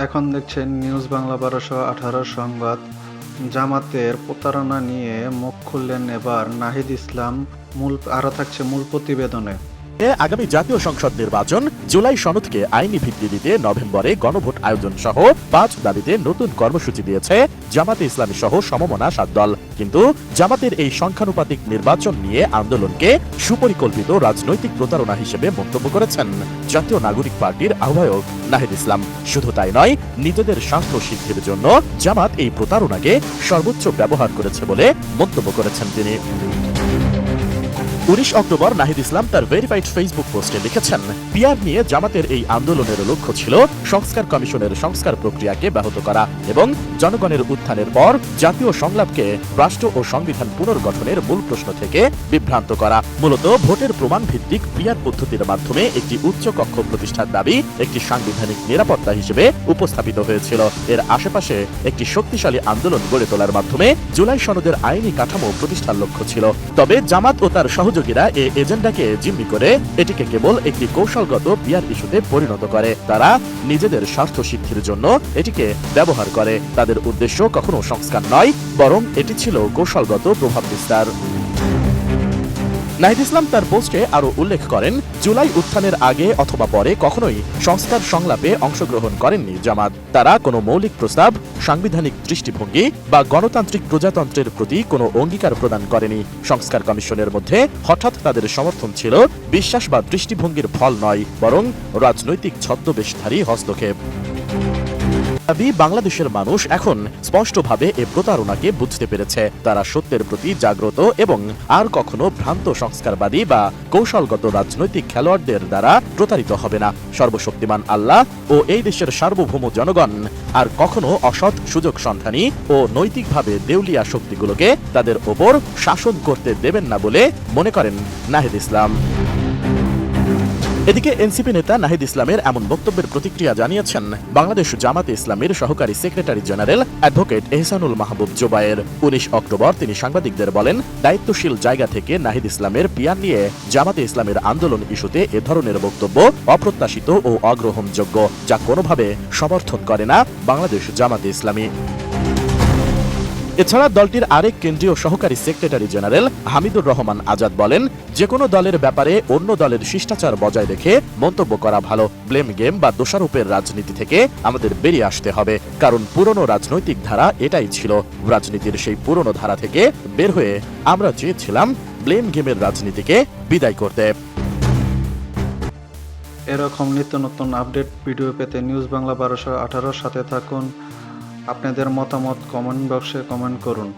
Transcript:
এখন দেখছেন নিউজ বাংলা 1218 সংবাদ। জামাতের প্রতারণা নিয়ে মুখ খুললেন এবার নাহিদ ইসলাম। আরও থাকছে মূল প্রতিবেদনে। আগামী জাতীয় সংসদ নির্বাচন, জুলাই সনদকে আইনি ভিত্তি দিতে নভেম্বরে গণভোট আয়োজন সহ 5 দাবিতে নতুন কর্মসূচি দিয়েছে জামাতে ইসলামী সহ সমমনা 7 দল। কিন্তু জামাতের এই সংখ্যানুপাতিক নির্বাচন নিয়ে আন্দোলনকে সুপরিকল্পিত রাজনৈতিক প্রতারণা হিসেবে মন্তব্য করেছেন জাতীয় নাগরিক পার্টির আহ্বায়ক নাহিদ ইসলাম। শুধু তাই নয়, নিজেদের স্বার্থ সিদ্ধির জন্য জামাত এই প্রতারণাকে সর্বোচ্চ ব্যবহার করেছে বলে মন্তব্য করেছেন তিনি। 19 অক্টোবর নাহিদ ইসলাম তার ভেরিফাইড ফেসবুক পোস্টে লিখেছেন, পিআর নিয়ে জামাতের এই আন্দোলনের লক্ষ্য ছিল সংস্কার কমিশনের সংস্কার প্রক্রিয়াকে ব্যাহত করা এবং জনগণের উত্থানের পর জাতীয় সংলাপকে রাষ্ট্র ও সংবিধান পুনর্গঠনের মূল প্রশ্ন থেকে বিভ্রান্ত করা। মূলত ভোটের প্রমাণ ভিত্তিক পিআর পদ্ধতির মাধ্যমে একটি উচ্চ কক্ষ প্রতিষ্ঠার দাবি একটি সাংবিধানিক নিরাপত্তা হিসেবে উপস্থাপিত হয়েছিল। এর আশেপাশে একটি শক্তিশালী আন্দোলন গড়ে তোলার মাধ্যমে জুলাই সনদের আইনি কাঠামো প্রতিষ্ঠার লক্ষ্য ছিল। তবে জামাত ও তার সহযোগীরা এই এজেন্ডাকে জিম্মি করে এটিকে কেবল একটি কৌশলগত পিআর ইস্যুতে পরিণত করে। তারা নিজেদের স্বার্থ সিদ্ধির জন্য এটিকে ব্যবহার করে। তাদের উদ্দেশ্য কখনো সংস্কার নয়, বরং এটি ছিল কৌশলগত প্রভাব বিস্তার। নাহিদ ইসলাম তার পোস্টে আরো উল্লেখ করেন, জুলাই উত্থানের আগে অথবা পরে কখনোই সংস্কার সংলাপে অংশগ্রহণ করেননি জামাত। তারা কোনো মৌলিক প্রস্তাব, সাংবিধানিক দৃষ্টিভঙ্গি বা গণতান্ত্রিক প্রজাতন্ত্রের প্রতি কোনো অঙ্গীকার প্রদান করেনি। সংস্কার কমিশনের মধ্যে হঠাৎ তাদের সমর্থন ছিল বিশ্বাস বা দৃষ্টিভঙ্গির ফল নয়, বরং রাজনৈতিক ছদ্মবেশধারী হস্তক্ষেপ। বাংলাদেশের মানুষ এখন স্পষ্টভাবে এ প্রতারণাকে বুঝতে পেরেছে। তারা সত্যের প্রতি জাগ্রত এবং আর কখনো ভ্রান্ত সংস্কারবাদী বা কৌশলগত রাজনৈতিক খেলোয়াড়দের দ্বারা প্রতারিত হবে না। সর্বশক্তিমান আল্লাহ ও এই দেশের সার্বভৌম জনগণ আর কখনো অসৎ সুযোগ সন্ধানী ও নৈতিকভাবে দেউলিয়া শক্তিগুলোকে তাদের ওপর শাসন করতে দেবেন না বলে মনে করেন নাহিদ ইসলাম। এদিকে এনসিপি নেতা নাহিদ ইসলামের এমন বক্তব্যের প্রতিক্রিয়া জানিয়েছেন বাংলাদেশ জামাতে ইসলামীর সহকারী সেক্রেটারি জেনারেল অ্যাডভোকেট এহসানুল মাহবুব জুবায়ের। 19 অক্টোবর তিনি সাংবাদিকদের বলেন, দায়িত্বশীল জায়গা থেকে নাহিদ ইসলামের পিআর নিয়ে জামাতে ইসলামের আন্দোলন ইস্যুতে এ ধরনের বক্তব্য অপ্রত্যাশিত ও অগ্রহণযোগ্য, যা কোনোভাবে সমর্থন করে না বাংলাদেশ জামাতে ইসলামী। এছাড়া দলটির আরেক কেন্দ্রীয় সহকারী সেক্রেটারি জেনারেল হামিদুর রহমান আজাদ বলেন, যে কোনো দলের ব্যাপারে অন্য দলের শিষ্টাচার বজায় রেখে মন্তব্য করা ভালো। ব্লেম গেম বা দোষারোপের রাজনীতি থেকে আমাদের বেরিয়ে আসতে হবে, কারণ পুরনো রাজনৈতিক ধারা এটাই ছিল। রাজনীতির সেই পুরনো ধারা থেকে বের হয়ে আমরা চেয়েছিলাম ব্লেম গেমের রাজনীতিকে বিদায় করতে। এরকম নিত্য নতুন আপডেট ভিডিও পেতে নিউজ বাংলা 1218 সাথে থাকুন। আপনাদের মতামত কমেন্ট বক্সে কমেন্ট করুন।